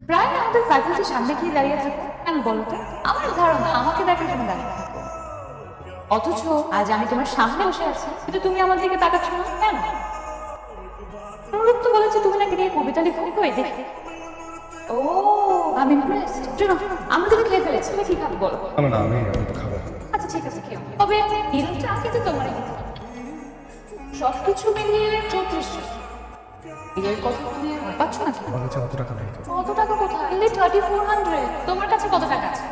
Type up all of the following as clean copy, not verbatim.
প্রায় আমাদের ফ্যাকাল্টির সামনে গিয়ে দাঁড়িয়ে থাকো কেন বলো তো? আমার ধারণা আমাকে দেখার জন্য দাঁড়িয়ে থাকো, অথচ আজ আমি তোমার সামনে বসে আছি কিন্তু তুমি আমার দিকে তাকাচ্ছ না কেন? অনুরূপ তো বলেছে তুমি নাকি নিয়ে কবিতা লিখো, কই দেখি। ও আমি ইমপ্রেসড। চলো আমরা তুমি খেয়ে ফেলেছি, তুমি ঠিক আছে বলো। না না, আমি তো খাবো। আচ্ছা ঠিক আছে খেও, তবে ডিলটা কিন্তু তোমারই দিতে হবে। সবকিছু মিলিয়ে 3400। এর কথা তুমি পাচ্ছ না? আমার কাছে অত টাকা নেই। কত টাকা কোথায়? 3400। তোমার কাছে কত টাকা আছে?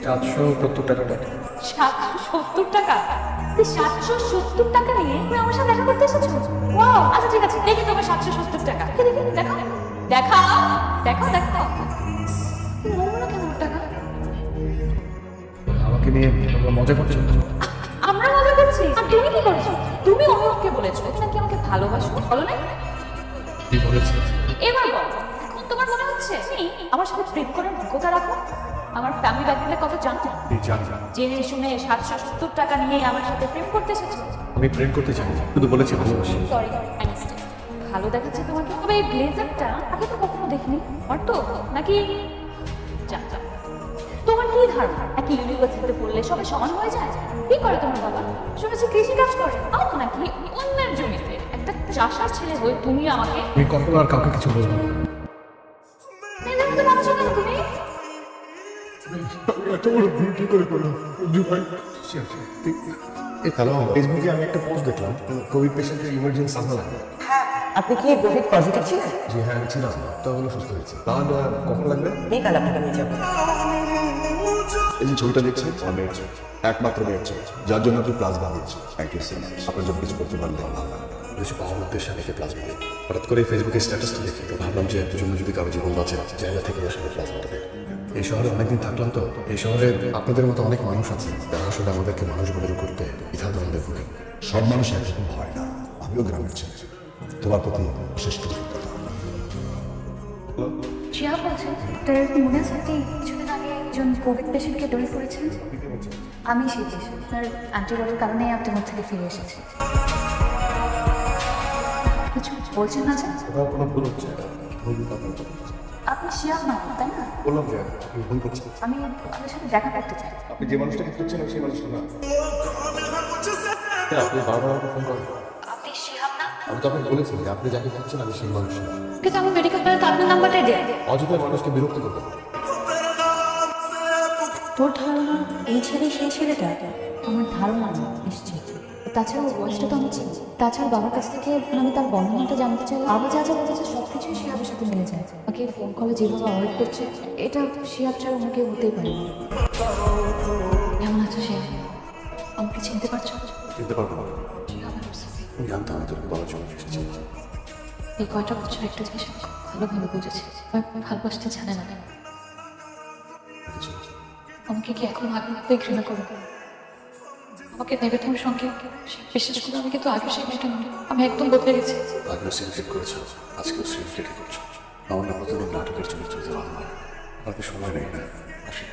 470 টাকা। 770 টাকা? 770 টাকা নিয়ে তুমি আমার সাথে দেখা করতে এসেছো? ওয়াও, আচ্ছা ঠিক আছে দেখি তোমার 770 টাকা। দেখি দেখি দেখো দেখাও দেখো দেখো। নোংরা কেন ওর টাকা? আমাকে নিয়ে তোমরা মজা করছো? আমরা মজা করছি আর তুমি কি করছো? তুমি অনুরোধকে বলেছো নাকি আমাকে ভালোবাসো, বলো না? কি বলেছে? এবার বলো, এখন তোমার মনে হচ্ছে তুমি আমার সাথে প্রেম করার যোগ্যতা রাখো? আমার ফ্যামিলি ব্যাকগ্রাউন্ডের কথা জানো? জানি। জেনে শুনে 770 টাকা নিয়ে আমার সাথে প্রেম করতে এসেছো? আমি প্রেম করতে চাই, শুধু বলেছি ভালোবাসি। সরি ভালো দেখাচ্ছে তোমাকে, তবে এই ব্লেজারটা আগে তো কখনো দেখিনি। আর তো নাকি যা যা। তোমার কি ধারণা একই ইউনিভার্সিটিতে পড়লে সবাই সমান হয়ে যায়? কি করে তোমার বাবা? শুনেছি কৃষি কাজ করে। আও নাকি অন্যের জমিতে একটা চাষার ছেলে হয়ে তুমি আমাকে আমি কখনো আর কাউকে কিছু বলবো না। মেয়েদের মতো ভাবছো কেন তুমি? এত বড় ভুল কি করে করলাম ভাই? হ্যালো, ফেসবুকে আমি একটা পোস্ট দেখলাম, কোভিড পেশেন্টের ইমার্জেন্সি লাগে। আপনি কি কোভিড পজিটিভ ছিলেন? জি হ্যাঁ, আমি ছিলাম, তখন সুস্থ হয়েছে। তাহলে কখন লাগবে? কাল আপনাকে নিয়ে যাবো। এই যে ছবিটা দেখছেন আমার মেয়ের ছবি, একমাত্র মেয়ের ছবি, যার জন্য আপনি প্লাজমা দিয়েছেন। Thank you so much. আপনার জন্য কিছু করতে পারলে ভালো লাগবে। কিছু পাওয়ার উদ্দেশ্যে অনেকে প্লাজমা দেয়। হঠাৎ করে ফেসবুকে স্ট্যাটাসটা দেখি, তো ভাবলাম যে এর জন্য যদি কারো জীবন বাঁচে, জায়গা থেকে আসলে প্লাজমাটা দেয়। এই শহরে অনেকদিন থাকলাম, তো এই শহরে আপনাদের মতো অনেক মানুষ আছে যারা আসলে আমাদেরকে মানুষ বদল করতে দ্বিধাদ্বন্দ্বে ভুগে। সব মানুষ একরকম হয় না। আমিও গ্রামের ছেলে, তোমার প্রতি শেষ কৃতজ্ঞতা। শিয়া বলছেন তোর মনে আছে কি কিছুদিন আগে একজন কোভিড পেশেন্টকে ডোনেট করেছেন? আমি সেই পেশেন্ট, তার অ্যান্টিবডির কারণে আপনার থেকে ফিরে এসেছি। কিছু বলছেন না? কোনো ভুল হচ্ছে না। আপনি শিয়া মান তাই না? বললাম যে আপনি ভুল করছেন। আমি আপনার সাথে দেখা করতে চাই। আপনি যে মানুষটাকে খুঁজছেন সেই মানুষটা না। আপনি বারবার আমাকে ফোন করেন। আপনি শিহাব না? আমি তো আপনাকে বলেছি যে আপনি যাকে খুঁজছেন আমি সেই মানুষ না। কিন্তু আমি মেডিকেল কলেজে তো আপনার নাম্বারটাই দেয়। অযথা মানুষকে বিরক্ত করতে পারে। তোর ধারণা এই ছেলে সেই ছেলেটা? আমার ধারণা না, নিশ্চিত। তাছাড়া ওর বয়সটা তো আমি চিনি। তাছাড়া বাবার কাছ থেকে আমি তার বর্ণনাটা জানতে চাই। বাবা যা যা বলেছে সব কিছুই শিহাবের সাথে মিলে যায়। আমাকে ফোন কলে যেভাবে অ্যাভয়েড করছে, এটা শিহাব ছাড়া অন্য কেউ হতেই পারে না। কেমন আছো শিহাব? আমাকে চিনতে পারছো? চিনতে পারবো না। Shihab, I'm sorry। আমি জানতাম আমি তোকে বলার জন্য এসেছি। এই কয়টা বছর একটা জিনিস আমি খুব ভালোভাবে বুঝেছি, আমি ভালোবাসতে জানে না। আমাকে কি এখন আগে ভাবে ঘৃণা করো? আমাকে নেবে তোমার সঙ্গে বিশ্বাস করে আমি কিন্তু আগে সেই মেয়েটা নই। আমি একদম বদলে গেছি। আগেও সিনক্রেট করেছো, আজকেও সিনক্রেটই করছো। আমার না কতদিন নাটকের চরিত্র দিতে ভালো লাগে। আর কি সময় নেই না, আসি।